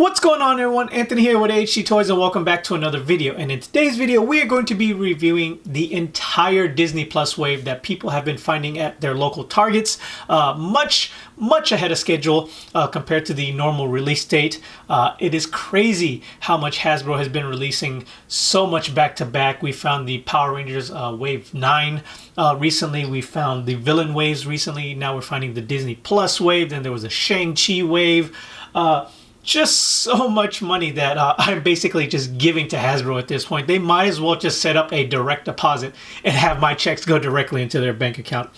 What's going on, everyone? Anthony here with HC Toys, and welcome back to another video. And in today's video, we are going to be reviewing the entire Disney Plus wave that people have been finding at their local Targets, much ahead of schedule compared to the normal release date. It is crazy how much Hasbro has been releasing so much back to back. We found the Power Rangers Wave 9 recently. We found the Villain Waves recently. Now we're finding the Disney Plus wave. Then there was a Shang-Chi wave. Just so much money that I'm basically just giving to Hasbro at this point. They might as well just set up a direct deposit and have my checks go directly into their bank account.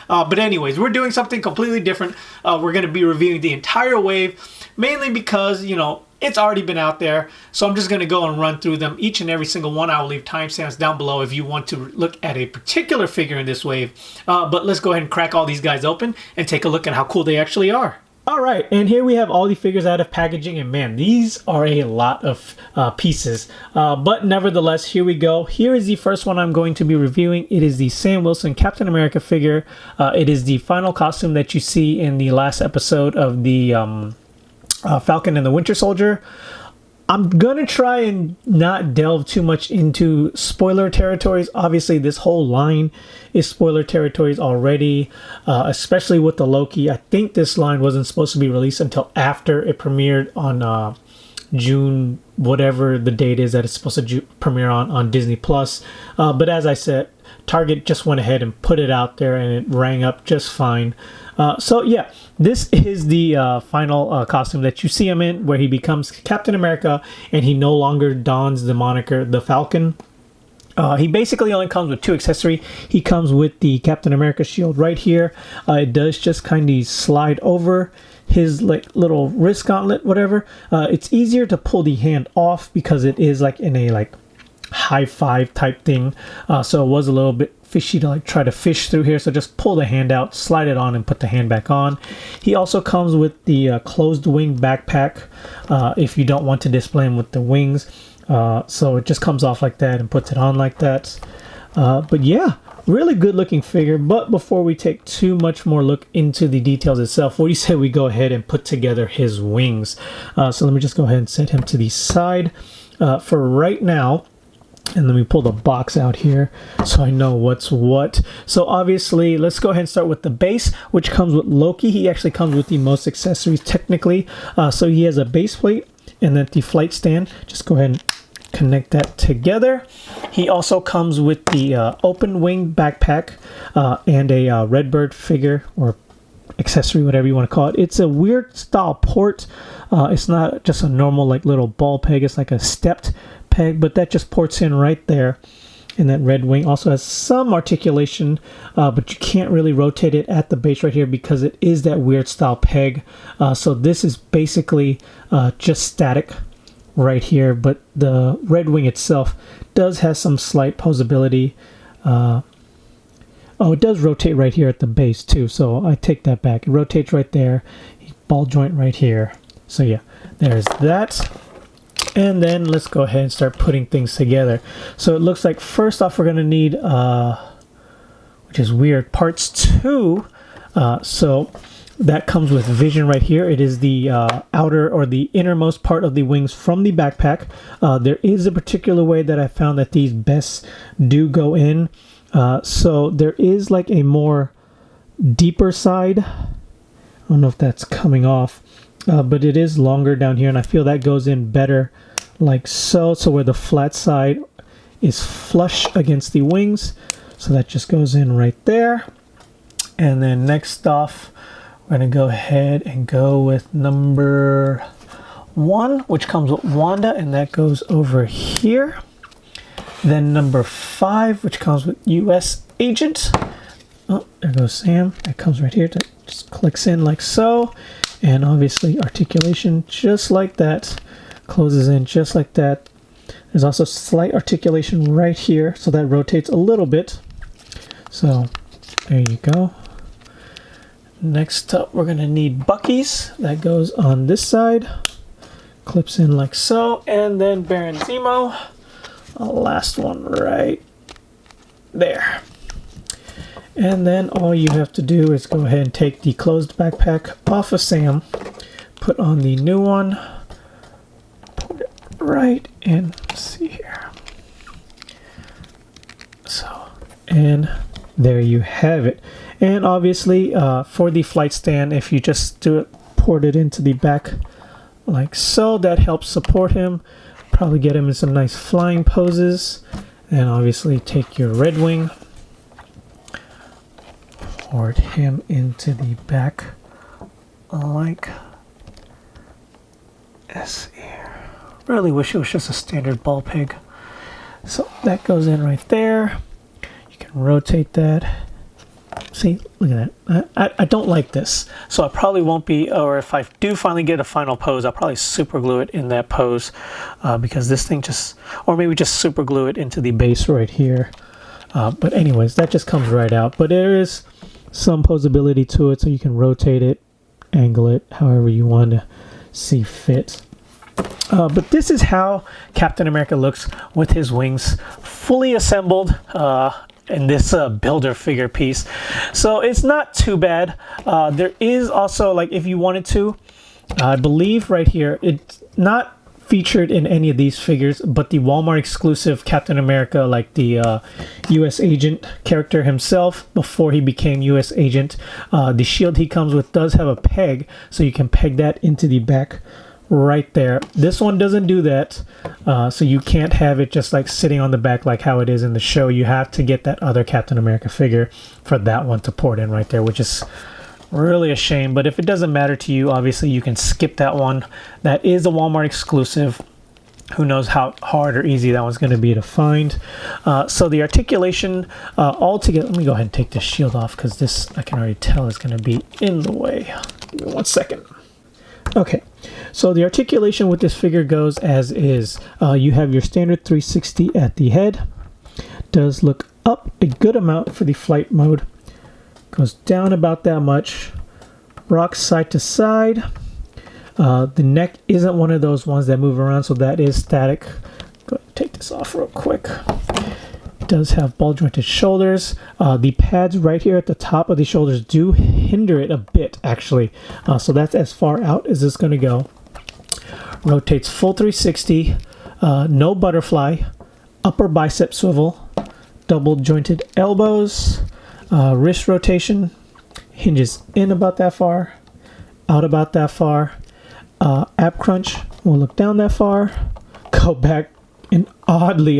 But anyways, we're doing something completely different. We're going to be reviewing the entire wave, mainly because, you know, it's already been out there. So I'm just going to go and run through them, each and every single one. I will leave timestamps down below if you want to look at a particular figure in this wave. But let's go ahead and crack all these guys open and take a look at how cool they actually are. Alright, and here we have all the figures out of packaging, and man, these are a lot of pieces. But nevertheless, here we go. Here is the first one I'm going to be reviewing. It is the Sam Wilson Captain America figure. It is the final costume that you see in the last episode of the Falcon and the Winter Soldier. I'm gonna try and not delve too much into spoiler territories. Obviously, this whole line is spoiler territories already, especially with the Loki. I think this line wasn't supposed to be released until after it premiered on June, whatever the date is that it's supposed to premiere on Disney Plus. But as I said, Target just went ahead and put it out there, and it rang up just fine. So yeah, this is the final costume that you see him in, where he becomes Captain America and he no longer dons the moniker the Falcon. He basically only comes with two accessories. He comes with the Captain America shield right here. It does just kind of slide over his like little wrist gauntlet, whatever. It's easier to pull the hand off because it is like in a like high five type thing. So it was a little bit fishy to like try to fish through here, so just pull the hand out, slide it on, and put the hand back on. He also comes with the closed wing backpack if you don't want to display him with the wings. So it just comes off like that and puts it on like that. But yeah, really good looking figure. But before we take too much more look into the details itself, what do you say we go ahead and put together his wings? So let me just go ahead and set him to the side for right now. And let me pull the box out here so I know what's what. So obviously, let's go ahead and start with the base, which comes with Loki. He actually comes with the most accessories technically. So he has a base plate and then the flight stand. Just go ahead and connect that together. He also comes with the open wing backpack and a Redbird figure or accessory, whatever you want to call it. It's a weird style port. It's not just a normal like little ball peg. It's like a stepped peg, but that just ports in right there. And that red wing also has some articulation, but you can't really rotate it at the base right here because it is that weird style peg. So this is basically just static right here, but the red wing itself does have some slight posability. Oh, it does rotate right here at the base too, so I take that back. It rotates right there, ball joint right here. So yeah, there's that. And then let's go ahead and start putting things together. So it looks like first off we're going to need, which is weird, parts 2. So that comes with Vision right here. It is the outer or the innermost part of the wings from the backpack. There is a particular way that I found that these best do go in. So there is like a more deeper side. I don't know if that's coming off. But it is longer down here, and I feel that goes in better like so. So where the flat side is flush against the wings. So that just goes in right there. And then next off, we're going to go ahead and go with number 1, which comes with Wanda, and that goes over here. Then number 5, which comes with US Agent. Oh, there goes Sam. That comes right here. That just clicks in like so. And obviously articulation just like that, closes in just like that. There's also slight articulation right here, so that rotates a little bit. So there you go. Next up, we're gonna need Bucky's. That goes on this side, clips in like so. And then Baron Zemo, last one right there. And then all you have to do is go ahead and take the closed backpack off of Sam, put on the new one right in. Let's see here. So, and there you have it. And obviously, for the flight stand, if you just port it into the back like so, that helps support him. Probably get him in some nice flying poses. And obviously take your Red Wing, port him into the back like this here. Really wish it was just a standard ball peg. So that goes in right there. You can rotate that. See, look at that. I don't like this, so I probably won't be, or if I do finally get a final pose, I'll probably super glue it in that pose, because this thing just, or maybe just super glue it into the base right here. But anyways, that just comes right out. But there is some posability to it, so you can rotate it, angle it, however you want to see fit. But this is how Captain America looks with his wings fully assembled in this builder figure piece. So it's not too bad. There is also, like, if you wanted to, I believe right here, it's not featured in any of these figures, but the Walmart exclusive Captain America, like the US agent character himself before he became US agent, the shield he comes with does have a peg, so you can peg that into the back right there. This one doesn't do that, so you can't have it just like sitting on the back like how it is in the show. You have to get that other Captain America figure for that one to port in right there, which is really a shame. But if it doesn't matter to you, obviously you can skip that one. That is a Walmart exclusive. Who knows how hard or easy that one's going to be to find. So the articulation all together, let me go ahead and take this shield off, because this I can already tell is going to be in the way. Give me 1 second. Okay, so the articulation with this figure goes as is. You have your standard 360 at the head. Does look up a good amount for the flight mode. Goes down about that much. Rocks side to side. The neck isn't one of those ones that move around, so that is static. Go ahead and take this off real quick. Does have ball jointed shoulders. The pads right here at the top of the shoulders do hinder it a bit, actually. So that's as far out as it's going to go. Rotates full 360. No butterfly. Upper bicep swivel. Double jointed elbows. Wrist rotation. Hinges in about that far. Out about that far. Ab crunch will look down that far. Go back an oddly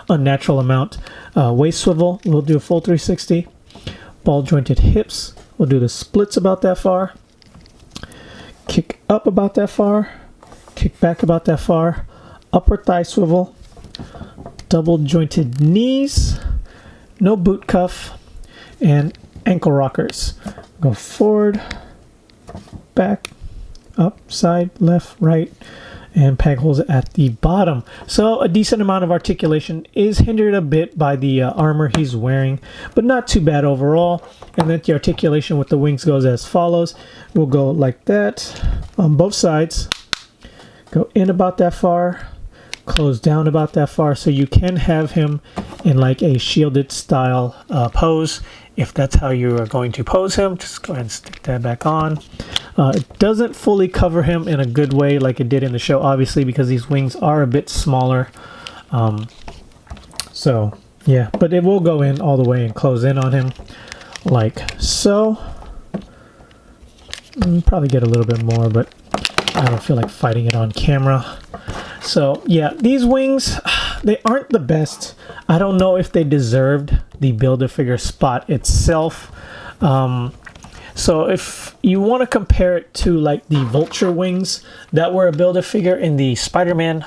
unnatural amount. Waist swivel, we'll do a full 360. Ball jointed hips, we'll do the splits about that far. Kick up about that far. Kick back about that far. Upper thigh swivel. Double jointed knees. No boot cuff. And ankle rockers. Go forward, back, up, side, left, right, and peg holes at the bottom. So a decent amount of articulation is hindered a bit by the armor he's wearing, but not too bad overall. And then the articulation with the wings goes as follows. We'll go like that on both sides. Go in about that far, close down about that far, so you can have him in like a shielded style pose. If that's how you are going to pose him, just go ahead and stick that back on. It doesn't fully cover him in a good way like it did in the show, obviously, because these wings are a bit smaller. So, yeah, but it will go in all the way and close in on him like so. Probably get a little bit more, but I don't feel like fighting it on camera. So, yeah, these wings, they aren't the best. I don't know if they deserved the Build-A-Figure spot itself. So if you want to compare it to like the Vulture wings that were a Build-A-Figure in the Spider-Man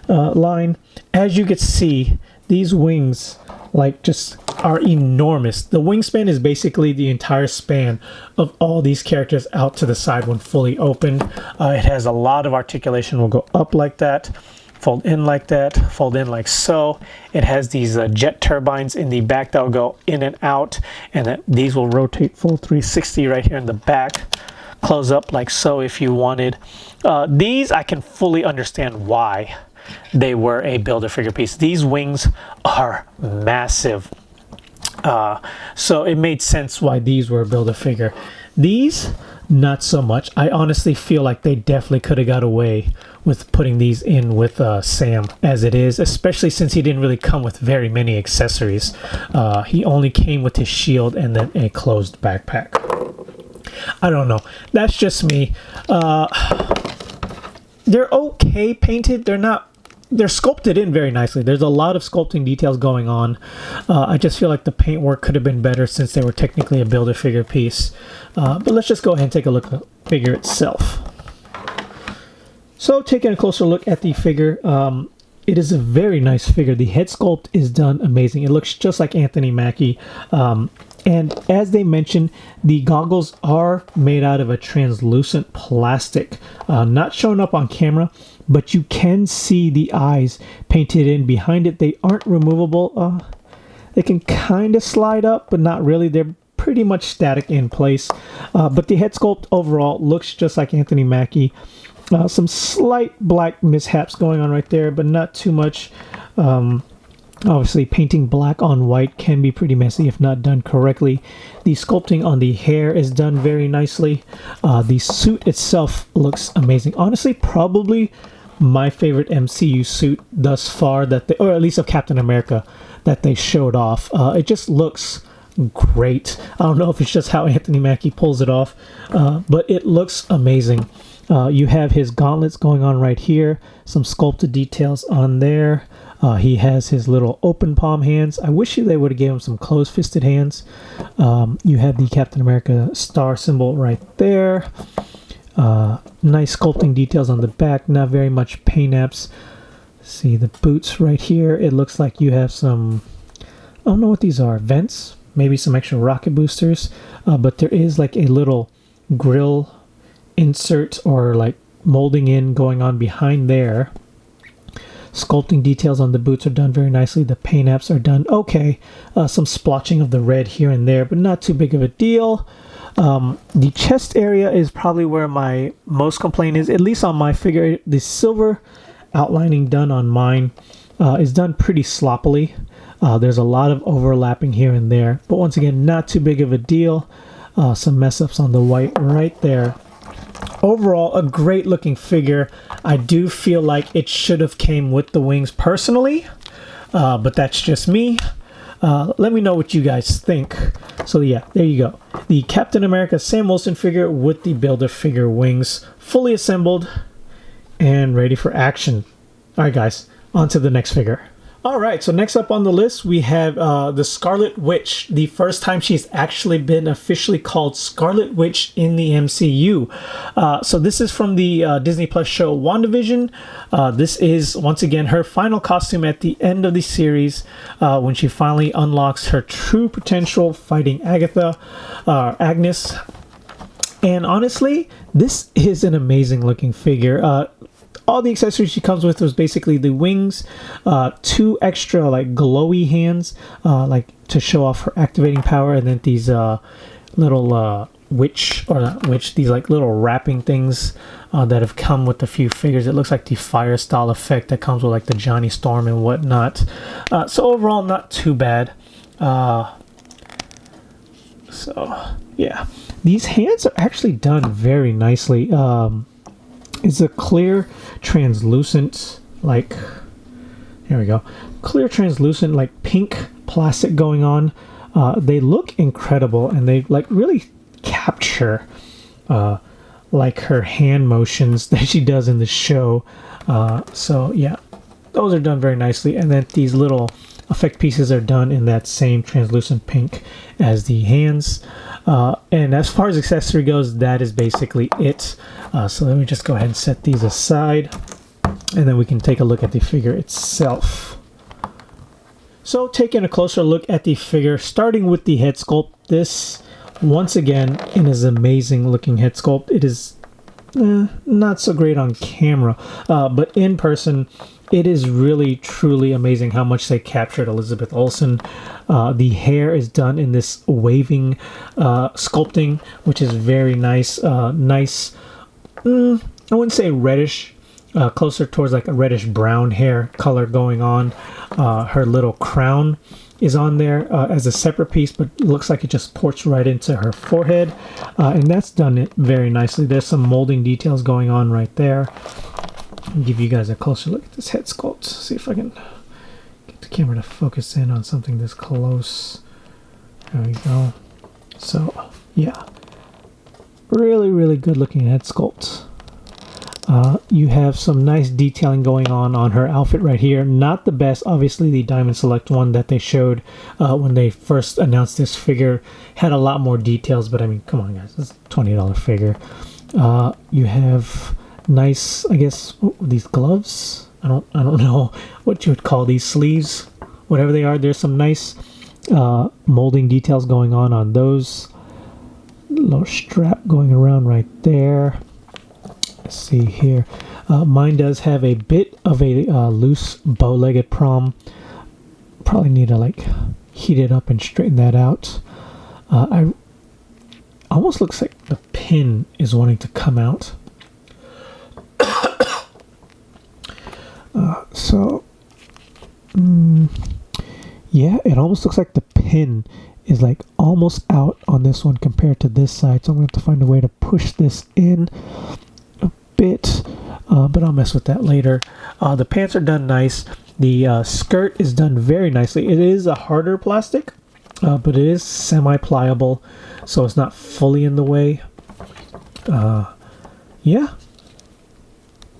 line, as you can see, these wings like just are enormous. The wingspan is basically the entire span of all these characters out to the side when fully opened. It has a lot of articulation. We'll go up like that, fold in like that, fold in like so. It has these jet turbines in the back that will go in and out, and then these will rotate full 360 right here in the back. Close up like so if you wanted. These I can fully understand why they were a Build-A-Figure piece. These wings are massive. So it made sense why these were a Build-A-Figure. These, not so much. I honestly feel like they definitely could have got away with putting these in with Sam as it is, especially since he didn't really come with very many accessories. He only came with his shield and then a closed backpack. I don't know. That's just me. They're okay painted. They're sculpted in very nicely. There's a lot of sculpting details going on. I just feel like the paintwork could have been better since they were technically a Build-A-Figure piece. But let's just go ahead and take a look at the figure itself. So taking a closer look at the figure, it is a very nice figure. The head sculpt is done amazing. It looks just like Anthony Mackie. And as they mentioned, the goggles are made out of a translucent plastic, not showing up on camera, but you can see the eyes painted in behind it. They aren't removable. They can kind of slide up, but not really. They're pretty much static in place. But the head sculpt overall looks just like Anthony Mackie. Some slight black mishaps going on right there, but not too much. Obviously, painting black on white can be pretty messy if not done correctly. The sculpting on the hair is done very nicely. The suit itself looks amazing. Honestly, probably my favorite MCU suit thus far, or at least of Captain America, that they showed off. It just looks great. I don't know if it's just how Anthony Mackie pulls it off, but it looks amazing. You have his gauntlets going on right here, some sculpted details on there. He has his little open palm hands. I wish they would have given him some closed-fisted hands. You have the Captain America star symbol right there. Nice sculpting details on the back, not very much paint apps. See the boots right here. It looks like you have some, I don't know what these are, vents, maybe some extra rocket boosters, but there is like a little grill insert or like molding in going on behind there. Sculpting details on the boots are done very nicely. The paint apps are done okay. Some splotching of the red here and there, but not too big of a deal. The chest area is probably where my most complaint is, at least on my figure. The silver outlining done on mine is done pretty sloppily. There's a lot of overlapping here and there, but once again, not too big of a deal. Some mess ups on the white right there. Overall, a great looking figure. I do feel like it should have came with the wings personally, but that's just me. Let me know what you guys think. So yeah, there you go. The Captain America Sam Wilson figure with the Build-A-Figure wings, fully assembled and ready for action. All right, guys, on to the next figure. All right, so next up on the list, we have the Scarlet Witch, the first time she's actually been officially called Scarlet Witch in the MCU. So this is from the Disney Plus show WandaVision. This is, once again, her final costume at the end of the series when she finally unlocks her true potential fighting Agnes. And honestly, this is an amazing looking figure. All the accessories she comes with was basically the wings, 2 extra like glowy hands, like to show off her activating power, and then these little these like little wrapping things that have come with a few figures. It looks like the fire style effect that comes with like the Johnny Storm and whatnot. So overall, not too bad. So yeah, these hands are actually done very nicely. It's a clear, translucent, like, here we go, clear, translucent, like pink plastic going on. They look incredible, and they like really capture like her hand motions that she does in the show. So yeah, those are done very nicely. And then these little effect pieces are done in that same translucent pink as the hands. And as far as accessory goes, that is basically it. So let me just go ahead and set these aside, and then we can take a look at the figure itself. So taking a closer look at the figure, starting with the head sculpt, this once again is amazing looking head sculpt. It is not so great on camera, but in person it is really truly amazing how much they captured Elizabeth Olsen. The hair is done in this waving sculpting, which is very nice. I wouldn't say reddish, closer towards like a reddish brown hair color going on. Her little crown is on there as a separate piece, but looks like it just ports right into her forehead, and that's done it very nicely. There's some molding details going on right there. I'll give you guys a closer look at this head sculpt. See if I can get the camera to focus in on something this close. There we go. So yeah, really good looking head sculpt. You have some nice detailing going on her outfit right here. Not the best, obviously. The Diamond Select one that they showed when they first announced this figure had a lot more details, but I mean, come on guys, it's a $20 figure. You have nice, I guess, these gloves. I don't know what you would call these, sleeves, whatever they are. There's some nice molding details going on those. Little strap going around right there. Let's see here. Mine does have a bit of a loose bow-legged prom. Probably need to like heat it up and straighten that out. I almost looks like the pin is wanting to come out. Yeah, it almost looks like the pin is like almost out on this one compared to this side. So I'm going to have to find a way to push this in a bit, but I'll mess with that later. The pants are done nice. The skirt is done very nicely. It is a harder plastic, but it is semi-pliable, so it's not fully in the way. Yeah.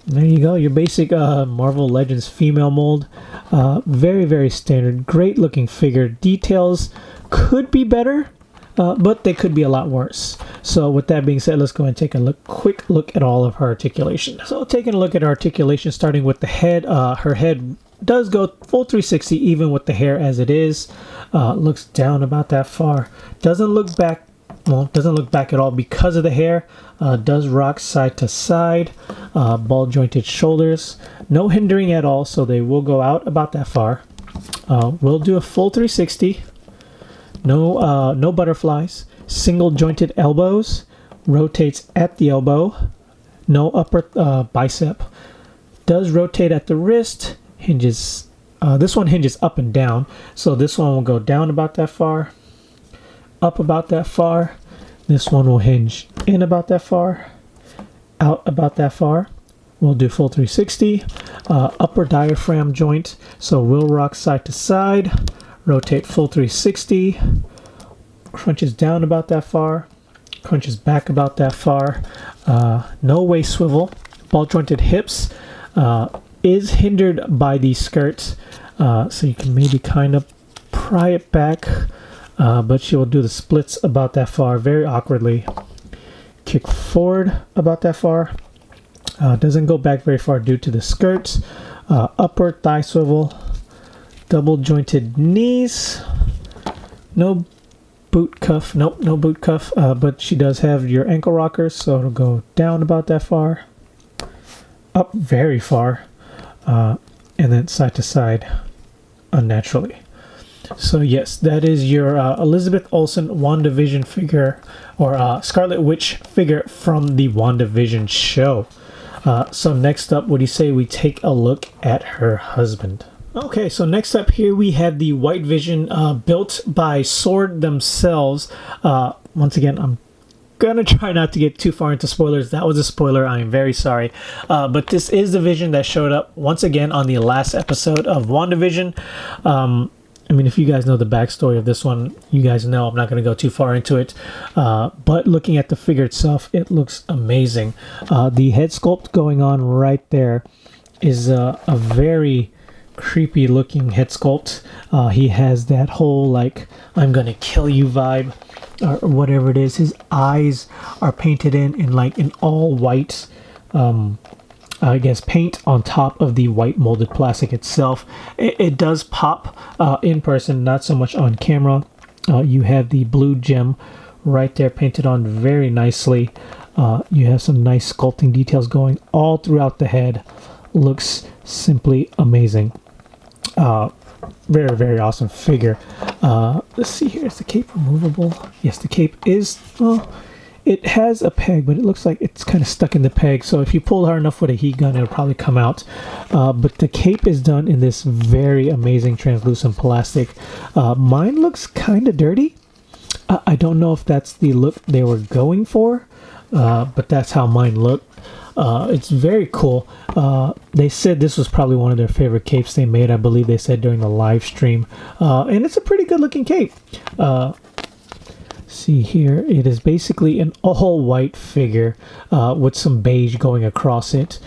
There you go, your basic Marvel Legends female mold. Very standard. Great looking figure. Details could be better, but they could be a lot worse. So with that being said, let's go and take a quick look at all of her articulation. So taking a look at her articulation, starting with the head. Her head does go full 360 even with the hair as it is. Looks down about that far. Doesn't look back. Well, doesn't look back at all because of the hair. Does rock side to side. Ball jointed shoulders. No hindering at all, so they will go out about that far. We'll do a full 360. No butterflies. Single jointed elbows. Rotates at the elbow. No upper bicep. Does rotate at the wrist. Hinges. This one hinges up and down, so this one will go down about that far. Up about that far. This one will hinge in about that far, out about that far. We'll do full 360. Upper diaphragm joint, so we'll rock side to side, rotate full 360, crunches down about that far, crunches back about that far. No waist swivel. Ball jointed hips is hindered by the skirt, so you can maybe kind of pry it back. But she will do the splits about that far very awkwardly. Kick forward about that far. Doesn't go back very far due to the skirt. Upper thigh swivel. Double jointed knees. No boot cuff. Nope, no boot cuff. But she does have your ankle rockers, so it'll go down about that far. Up very far. And then side to side unnaturally. So yes, that is your Elizabeth Olsen WandaVision figure, or Scarlet Witch figure from the WandaVision show. So next up, what do you say we take a look at her husband? Okay, so next up here we have the White Vision built by Sword themselves. Once again, I'm gonna try not to get too far into spoilers. That was a spoiler. I am very sorry. But this is the Vision that showed up once again on the last episode of WandaVision. I mean, if you guys know the backstory of this one, you guys know I'm not going to go too far into it. But looking at the figure itself, it looks amazing. The head sculpt going on right there is a very creepy looking head sculpt. He has that whole like, I'm going to kill you vibe, or whatever it is. His eyes are painted in like an all white I guess paint on top of the white molded plastic itself. It does pop in person, not so much on camera. You have the blue gem right there painted on very nicely. You have some nice sculpting details going all throughout the head. Looks simply amazing. Very awesome figure. Let's see here, is the cape removable? Yes, the cape is, well, it has a peg, but it looks like it's kind of stuck in the peg. So if you pull hard enough with a heat gun, it'll probably come out. But the cape is done in this very amazing translucent plastic. Mine looks kind of dirty. I don't know if that's the look they were going for, but that's how mine looked. It's very cool. They said this was probably one of their favorite capes they made. I believe they said during the live stream. And it's a pretty good looking cape. See here, it is basically an all white figure with some beige going across it.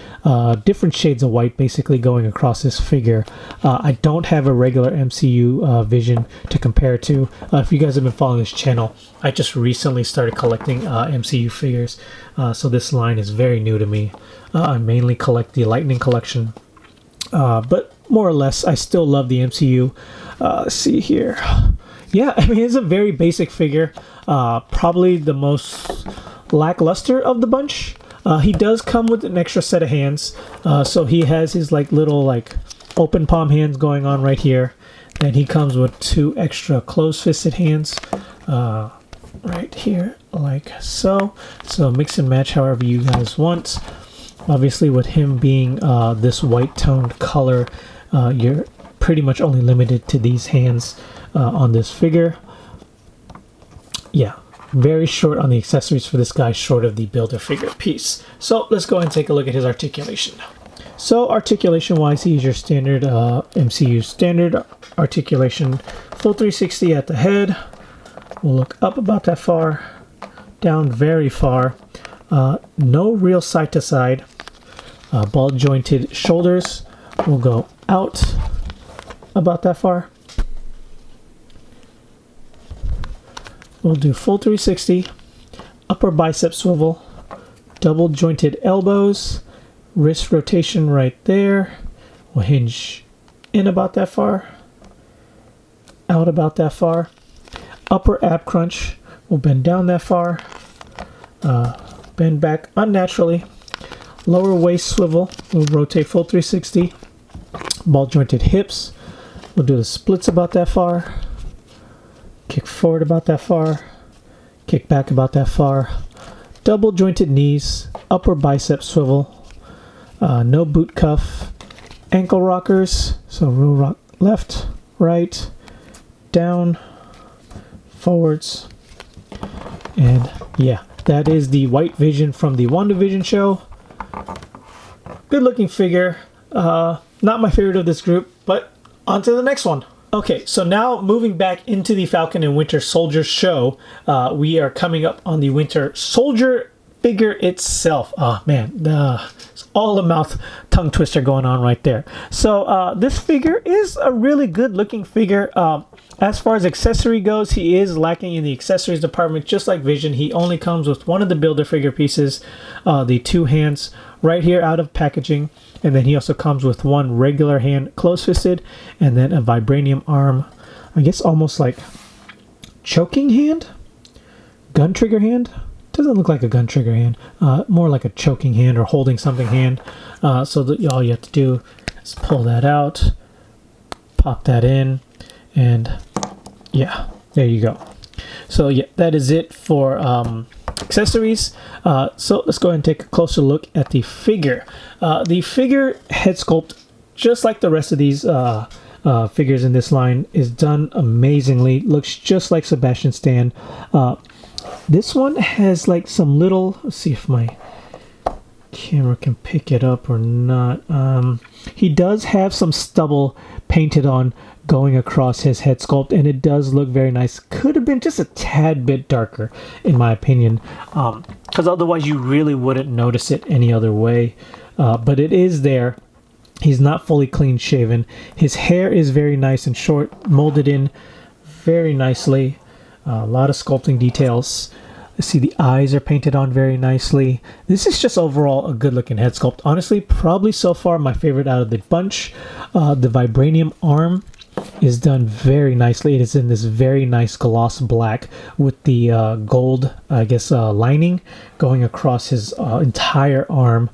Different shades of white basically going across this figure. I don't have a regular MCU Vision to compare to. If you guys have been following this channel, I just recently started collecting MCU figures. So this line is very new to me. I mainly collect the Lightning collection. But more or less, I still love the MCU. Let's see here. Yeah, I mean, it's a very basic figure. Probably the most lackluster of the bunch. He does come with an extra set of hands. So he has his like little like open palm hands going on right here. Then he comes with 2 extra closed-fisted hands right here, like so. So mix and match however you guys want. Obviously, with him being this white toned color, you're pretty much only limited to these hands on this figure. Yeah, very short on the accessories for this guy, short of the Build-A-Figure piece. So let's go ahead and take a look at his articulation. So articulation wise, he's your standard MCU standard articulation. Full 360 at the head. We'll look up about that far, down very far. No real side to side. Ball jointed shoulders will go out about that far. We'll do full 360, upper bicep swivel, double jointed elbows, wrist rotation right there. We'll hinge in about that far, out about that far. Upper ab crunch, we'll bend down that far, bend back unnaturally. Lower waist swivel, we'll rotate full 360. Ball jointed hips, we'll do the splits about that far. Kick forward about that far, kick back about that far, double jointed knees, upper bicep swivel, no boot cuff, ankle rockers, so real rock left, right, down, forwards, and yeah, that is the white Vision from the WandaVision show. Good looking figure, not my favorite of this group, but on to the next one. Okay, so now moving back into the Falcon and Winter Soldier show, we are coming up on the Winter Soldier figure itself. Oh man, it's all a mouth tongue twister going on right there. So this figure is a really good looking figure. As far as accessory goes, he is lacking in the accessories department, just like Vision. He only comes with one of the Build-A-Figure pieces, the 2 hands right here out of packaging. And then he also comes with 1 regular hand close-fisted and then a vibranium arm. I guess almost like choking hand? Gun trigger hand? Doesn't look like a gun trigger hand. More like a choking hand or holding something hand. So that all you have to do is pull that out, pop that in, and yeah, there you go. So yeah, that is it for accessories. So let's go ahead and take a closer look at the figure. The figure head sculpt, just like the rest of these figures in this line, is done amazingly. Looks just like Sebastian Stan. This one has like some little, let's see if my camera can pick it up or not. He does have some stubble painted on going across his head sculpt, and it does look very nice. Could have been just a tad bit darker, in my opinion, because otherwise you really wouldn't notice it any other way. But it is there. He's not fully clean shaven. His hair is very nice and short, molded in very nicely. A lot of sculpting details. Let's see, the eyes are painted on very nicely. This is just overall a good looking head sculpt. Honestly, probably so far my favorite out of the bunch. The vibranium arm is done very nicely. It is in this very nice gloss black with the gold, I guess, lining going across his entire arm.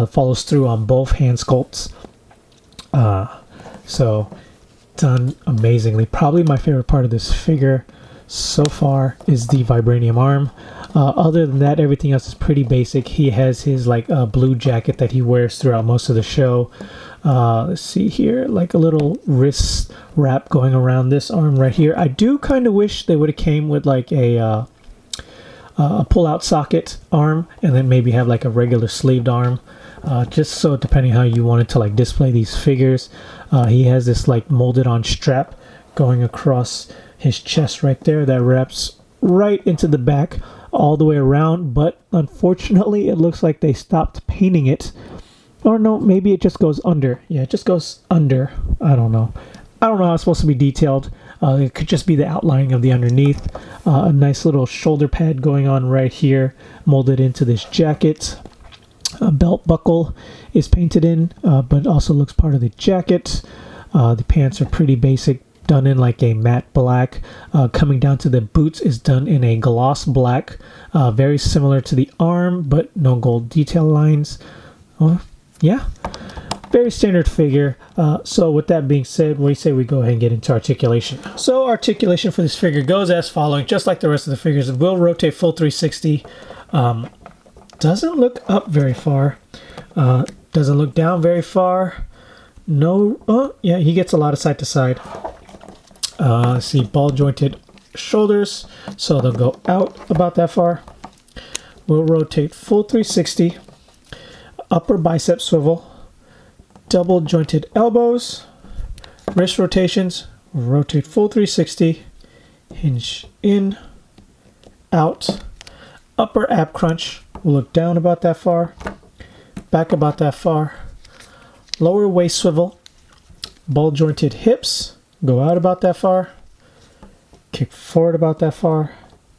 Follows through on both hand sculpts. So done amazingly. Probably my favorite part of this figure so far is the vibranium arm. Other than that, everything else is pretty basic. He has his like blue jacket that he wears throughout most of the show. Let's see here, like a little wrist wrap going around this arm right here. I do kind of wish they would have came with like a pull-out socket arm, and then maybe have like a regular sleeved arm, just so depending how you wanted to like display these figures. He has this like molded on strap going across his chest right there that wraps right into the back all the way around, but unfortunately it looks like they stopped painting it. Or no, maybe it just goes under. Yeah, it just goes under. I don't know how it's supposed to be detailed. It could just be the outlining of the underneath. A nice little shoulder pad going on right here, molded into this jacket. A belt buckle is painted in, but also looks part of the jacket. The pants are pretty basic, done in like a matte black. Coming down to the boots is done in a gloss black, very similar to the arm, but no gold detail lines. Yeah, very standard figure. So with that being said, what do you say we go ahead and get into articulation? So articulation for this figure goes as following, just like the rest of the figures. It will rotate full 360. Doesn't look up very far. Doesn't look down very far. No, oh yeah, he gets a lot of side to side. See, ball jointed shoulders, so they'll go out about that far. Will rotate full 360. Upper bicep swivel, double jointed elbows, wrist rotations, rotate full 360, hinge in, out, upper ab crunch, will look down about that far, back about that far, lower waist swivel, ball jointed hips, go out about that far, kick forward about that far,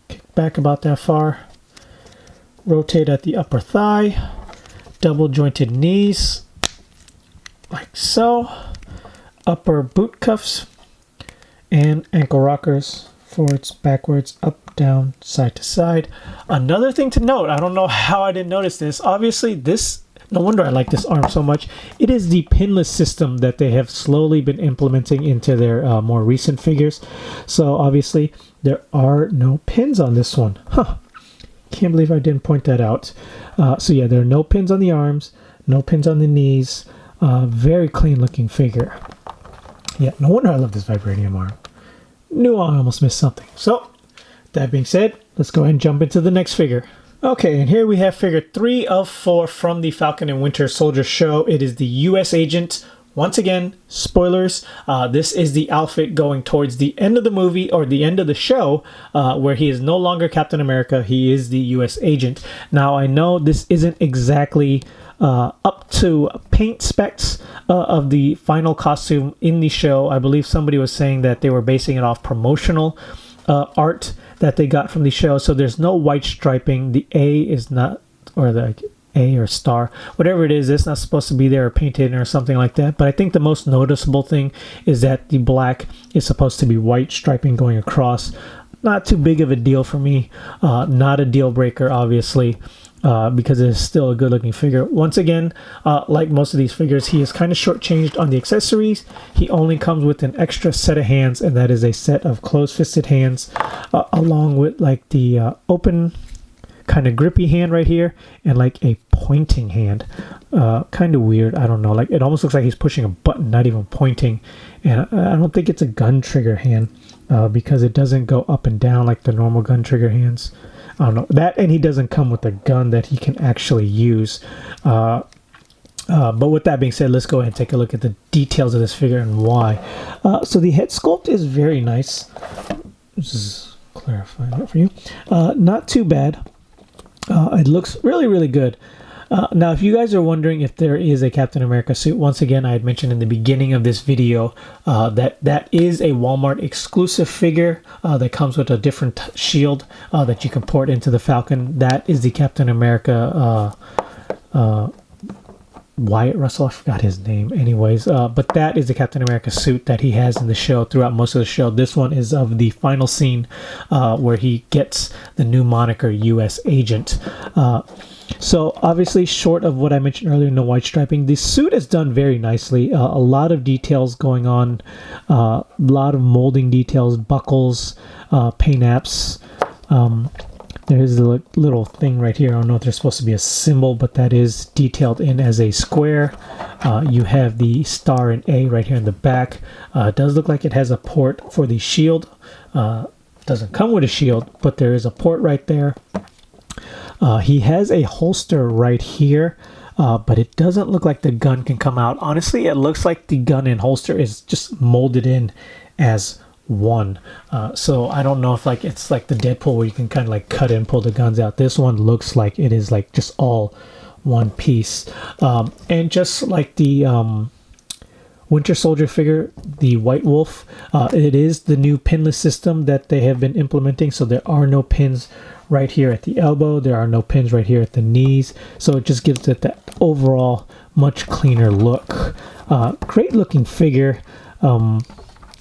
kick back about that far, rotate at the upper thigh, double jointed knees, like so, upper boot cuffs, and ankle rockers, forwards, backwards, up, down, side to side. Another thing to note, I don't know how I didn't notice this, obviously this, no wonder I like this arm so much, it is the pinless system that they have slowly been implementing into their more recent figures. So obviously there are no pins on this one. Can't believe I didn't point that out. So yeah, there are no pins on the arms, no pins on the knees. Very clean looking figure. Yeah, no wonder I love this vibranium arm. Knew I almost missed something. So, that being said, let's go ahead and jump into the next figure. Okay, and here we have figure 3 of 4 from the Falcon and Winter Soldier show. It is the US Agent. Once again, spoilers, this is the outfit going towards the end of the movie, or the end of the show, where he is no longer Captain America, he is the US Agent. Now, I know this isn't exactly up to paint specs of the final costume in the show. I believe somebody was saying that they were basing it off promotional art that they got from the show, so there's no white striping. The A is not, or the A or star, whatever it is, it's not supposed to be there or painted or something like that. But I think the most noticeable thing is that the black is supposed to be white striping going across. Not too big of a deal for me. Not a deal breaker, obviously, because it is still a good looking figure. Once again, like most of these figures, he is kind of shortchanged on the accessories. He only comes with an extra set of hands, and that is a set of closed-fisted hands, along with like the open kind of grippy hand right here, and like a pointing hand. Kind of weird, I don't know, like it almost looks like he's pushing a button, not even pointing. And I don't think it's a gun trigger hand, because it doesn't go up and down like the normal gun trigger hands. I don't know that, and he doesn't come with a gun that he can actually use. But with that being said, let's go ahead and take a look at the details of this figure and why. So the head sculpt is very nice. This is clarifying that for you. Not too bad. It looks really, really good. Now, if you guys are wondering if there is a Captain America suit, once again, I had mentioned in the beginning of this video that is a Walmart exclusive figure that comes with a different shield that you can port into the Falcon. That is the Captain America Wyatt Russell, I forgot his name. Anyways, but that is the Captain America suit that he has in the show throughout most of the show. This one is of the final scene where he gets the new moniker U.S. Agent. So obviously, short of what I mentioned earlier, no white striping, the suit is done very nicely. A lot of details going on, a lot of molding details, buckles, paint apps. There is a little thing right here. I don't know if there's supposed to be a symbol, but that is detailed in as a square. You have the star and A right here in the back. It does look like it has a port for the shield. Doesn't come with a shield, but there is a port right there. He has a holster right here, but it doesn't look like the gun can come out. Honestly, it looks like the gun and holster is just molded in as one. So I don't know if like it's like the Deadpool where you can kind of like cut and pull the guns out. This one looks like it is like just all one piece. And just like the Winter Soldier figure, the White Wolf, it is the new pinless system that they have been implementing. So there are no pins right here at the elbow. There are no pins right here at the knees. So it just gives it that overall much cleaner look. Great looking figure.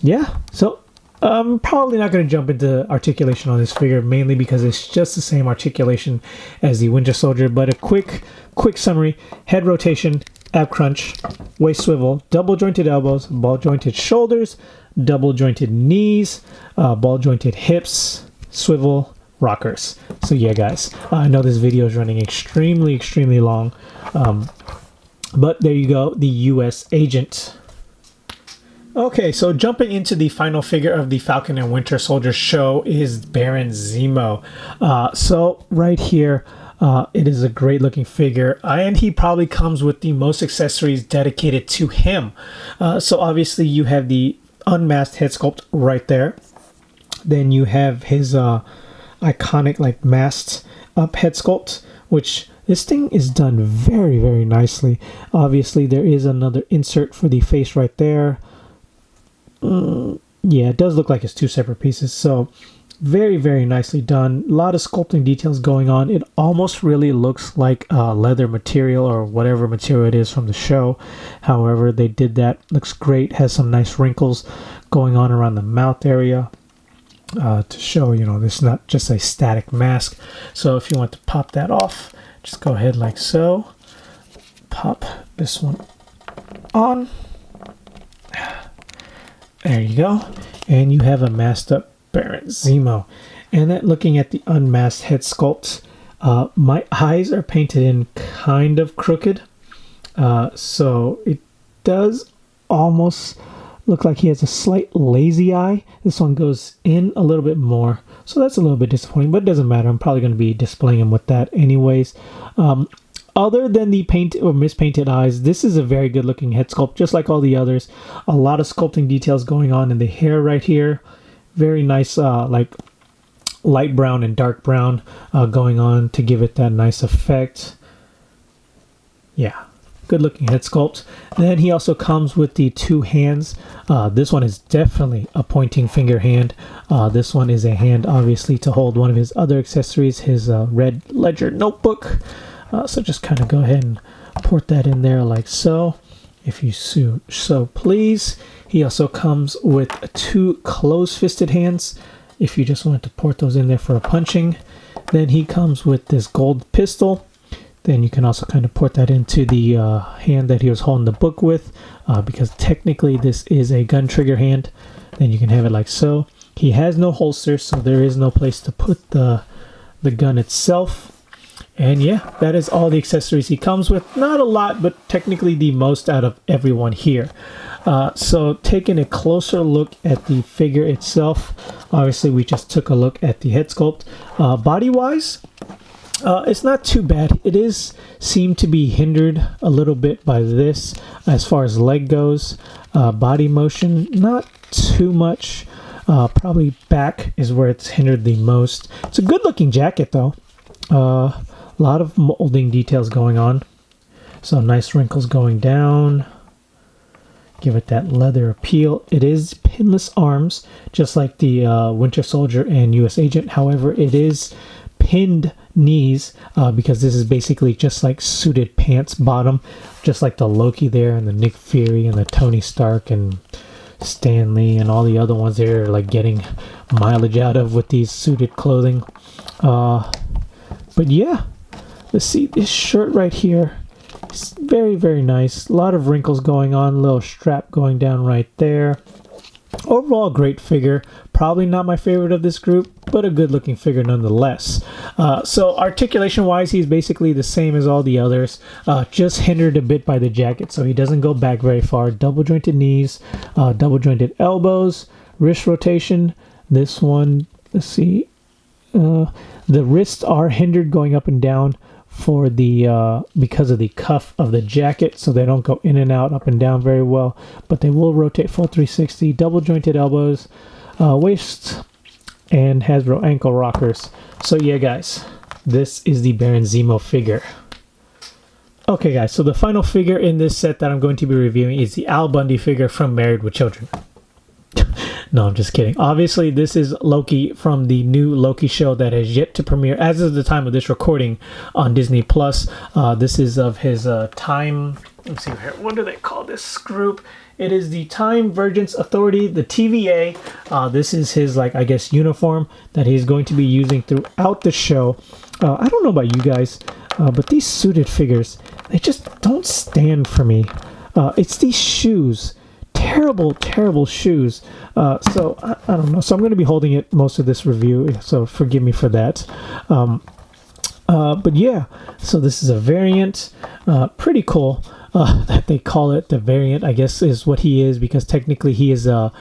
Yeah, so I'm probably not going to jump into articulation on this figure, mainly because it's just the same articulation as the Winter Soldier. But a quick summary: head rotation, ab crunch, waist swivel, double jointed elbows, ball jointed shoulders, double jointed knees, ball jointed hips, swivel, rockers. So yeah, guys, I know this video is running extremely long, but there you go, the U.S. Agent. Okay, so jumping into the final figure of the Falcon and Winter Soldier show is Baron Zemo. So right here, it is a great looking figure, and he probably comes with the most accessories dedicated to him. So obviously you have the unmasked head sculpt right there. Then you have his iconic like masked up head sculpt, which this thing is done very nicely. Obviously there is another insert for the face right there. Yeah, it does look like it's two separate pieces. So very nicely done. A lot of sculpting details going on. It almost really looks like leather material or whatever material it is from the show. However, they did that. Looks great. Has some nice wrinkles going on around the mouth area to show, you know, this is not just a static mask. So if you want to pop that off, just go ahead like so. Pop this one on. There you go. And you have a masked up Baron Zemo. And then looking at the unmasked head sculpt, my eyes are painted in kind of crooked. So it does almost look like he has a slight lazy eye. This one goes in a little bit more. So that's a little bit disappointing, but it doesn't matter. I'm probably going to be displaying him with that anyways. Other than the paint or mispainted eyes, this is a very good looking head sculpt, just like all the others. A lot of sculpting details going on in the hair right here. Very nice, like light brown and dark brown going on to give it that nice effect. Yeah, good looking head sculpt. Then he also comes with the two hands. This one is definitely a pointing finger hand. This one is a hand, obviously, to hold one of his other accessories, his red ledger notebook. So just kind of go ahead and port that in there like so, if you so please. He also comes with two closed-fisted hands, if you just wanted to port those in there for a punching. Then he comes with this gold pistol. Then you can also kind of port that into the hand that he was holding the book with, because technically this is a gun trigger hand. Then you can have it like so. He has no holster, so there is no place to put the gun itself. And yeah, that is all the accessories he comes with. Not a lot, but technically the most out of everyone here. So taking a closer look at the figure itself, obviously we just took a look at the head sculpt. Body-wise, it's not too bad. It is seemed to be hindered a little bit by this as far as leg goes. Body motion, not too much. Probably back is where it's hindered the most. It's a good looking jacket though. A lot of molding details going on. So nice wrinkles going down. Give it that leather appeal. It is pinless arms, just like the Winter Soldier and U.S. Agent. However, it is pinned knees because this is basically just like suited pants bottom, just like the Loki there and the Nick Fury and the Tony Stark and Stanley and all the other ones they're like getting mileage out of with these suited clothing. But yeah, let's see, this shirt right here, it's very, very nice. A lot of wrinkles going on, little strap going down right there. Overall, great figure. Probably not my favorite of this group, but a good looking figure nonetheless. So articulation wise, he's basically the same as all the others, just hindered a bit by the jacket, so he doesn't go back very far. Double jointed knees, double jointed elbows, wrist rotation. This one, let's see, the wrists are hindered going up and down for the because of the cuff of the jacket, so they don't go in and out, up and down very well, but they will rotate full 360. Double jointed elbows, waist, and Hasbro ankle rockers. So yeah, guys, this is the Baron Zemo figure. Okay, guys, so the final figure in this set that I'm going to be reviewing is the Al Bundy figure from Married with Children. No, I'm just kidding. Obviously, this is Loki from the new Loki show that has yet to premiere, as of the time of this recording, on Disney+. This is of his Time... Let's see here. What do they call this group? It is the Time Vergence Authority, the TVA. This is his, like, I guess, uniform that he's going to be using throughout the show. I don't know about you guys, but these suited figures, they just don't stand for me. It's these shoes. Terrible shoes. So I don't know, so I'm going to be holding it most of this review, so forgive me for that. But yeah, so this is a variant. Pretty cool that they call it the variant, I guess is what he is, because technically he is a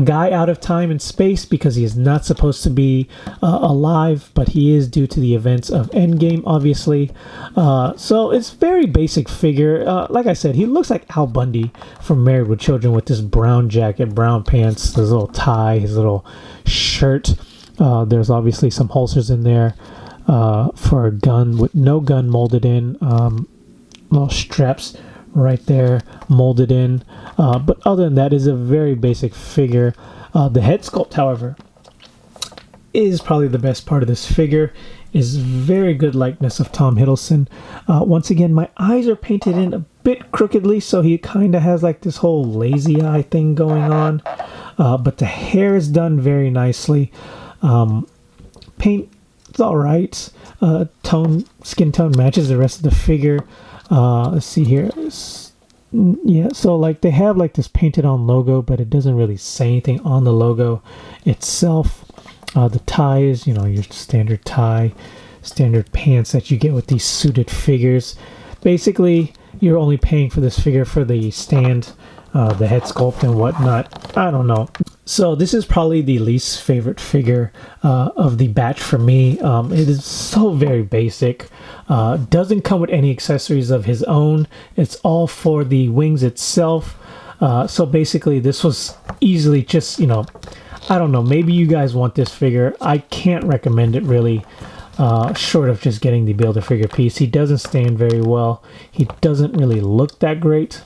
guy out of time and space, because he is not supposed to be alive, but he is due to the events of Endgame, obviously. So it's very basic figure. Like I said, he looks like Al Bundy from Married with Children, with this brown jacket, brown pants, his little tie, his little shirt. There's obviously some holsters in there for a gun, with no gun molded in. Little straps right there molded in, but other than that, is a very basic figure. The head sculpt, however, is probably the best part of this figure. Is very good likeness of Tom Hiddleston. Once again, my eyes are painted in a bit crookedly, so he kind of has like this whole lazy eye thing going on, but the hair is done very nicely. Paint, it's all right. Skin tone matches the rest of the figure. Let's see here. Yeah, so like they have like this painted on logo, but it doesn't really say anything on the logo itself. The tie is, you know, your standard tie, standard pants that you get with these suited figures. Basically, you're only paying for this figure for the stand, the head sculpt and whatnot. I don't know. So this is probably the least favorite figure of the batch for me. It is so very basic. Doesn't come with any accessories of his own. It's all for the wings itself. So basically this was easily just, you know, I don't know, maybe you guys want this figure. I can't recommend it really, short of just getting the Build-A-Figure piece. He doesn't stand very well. He doesn't really look that great.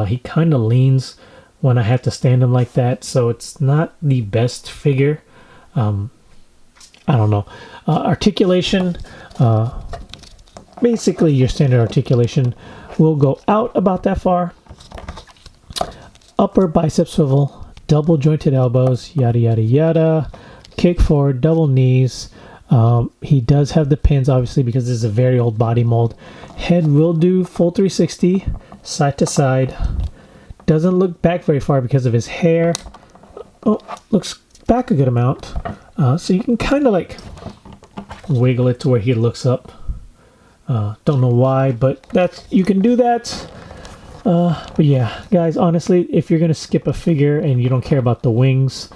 He kind of leans when I have to stand him like that, so it's not the best figure. I don't know. Articulation, basically your standard articulation will go out about that far. Upper bicep swivel, double jointed elbows, yada yada yada. Kick forward, double knees. He does have the pins, obviously, because this is a very old body mold. Head will do full 360, side to side. Doesn't look back very far because of his hair. Oh, looks back a good amount. So you can kind of like wiggle it to where he looks up. Don't know why, but you can do that. But yeah, guys, honestly, if you're going to skip a figure and you don't care about the wings,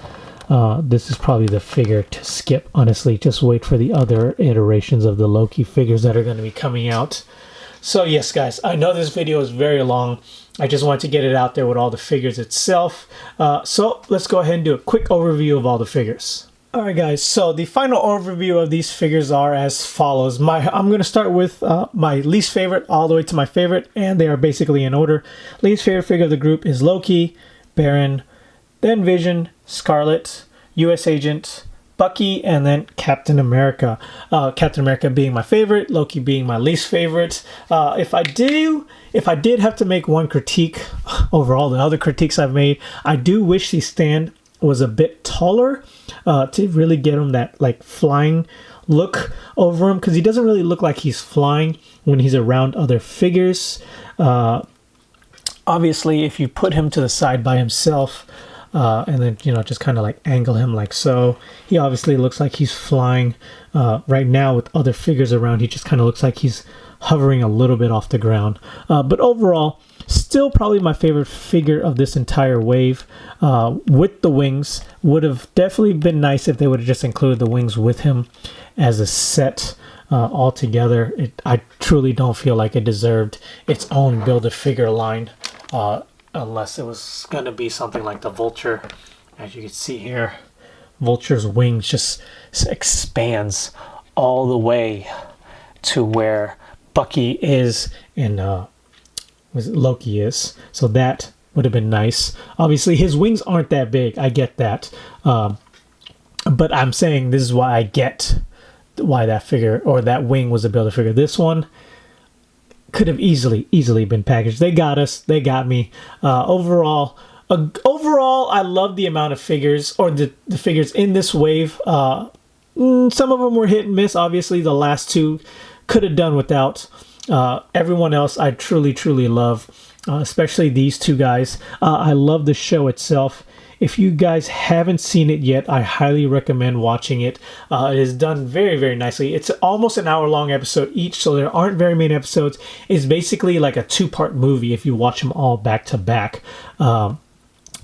this is probably the figure to skip, honestly. Just wait for the other iterations of the Loki figures that are going to be coming out. So yes, guys, I know this video is very long. I just wanted to get it out there with all the figures itself. So let's go ahead and do a quick overview of all the figures. Alright guys, so the final overview of these figures are as follows. I'm going to start with my least favorite all the way to my favorite, and they are basically in order. Least favorite figure of the group is Loki, Baron, then Vision, Scarlet, US Agent, Bucky, and then Captain America. Captain America being my favorite, Loki being my least favorite. If I did have to make one critique over all the other critiques I've made, I do wish the stand was a bit taller to really get him that like flying look over him, because he doesn't really look like he's flying when he's around other figures. Obviously, if you put him to the side by himself, and then, you know, just kind of like angle him like so, he obviously looks like he's flying. Right now with other figures around, he just kind of looks like he's hovering a little bit off the ground. But overall, still probably my favorite figure of this entire wave. With the wings, would have definitely been nice if they would have just included the wings with him as a set altogether. I truly don't feel like it deserved its own Build-A-Figure line. Unless it was going to be something like the Vulture. As you can see here, Vulture's wings just expands all the way to where Bucky is and Loki is. So that would have been nice. Obviously, his wings aren't that big. I get that. But I'm saying this is why I get why that figure or that wing was a Build-A-Figure. This one could have easily been packaged. They got us. They got me. Overall, I love the amount of figures, or the figures in this wave. Some of them were hit and miss. Obviously, the last two could have done without. Everyone else I truly love, especially these two guys. I love the show itself. If you guys haven't seen it yet, I highly recommend watching it. It is done very nicely. It's almost an hour-long episode each, so there aren't very many episodes. It's basically like a two-part movie if you watch them all back to back.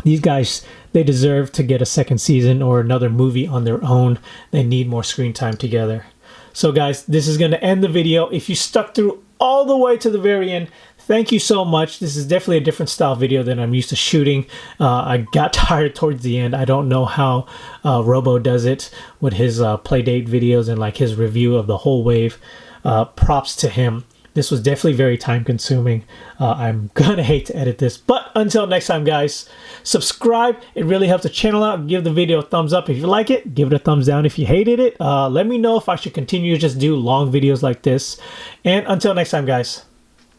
These guys, they deserve to get a second season or another movie on their own. They need more screen time together. So guys, this is going to end the video. If you stuck through all the way to the very end, thank you so much. This is definitely a different style video than I'm used to shooting. I got tired towards the end. I don't know how Robo does it with his Playdate videos and like his review of the whole wave. Props to him. This was definitely very time consuming. I'm gonna hate to edit this, but until next time guys, subscribe. It really helps the channel out. Give the video a thumbs up if you like it. Give it a thumbs down if you hated it. Let me know if I should continue to just do long videos like this. And until next time guys,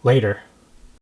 later.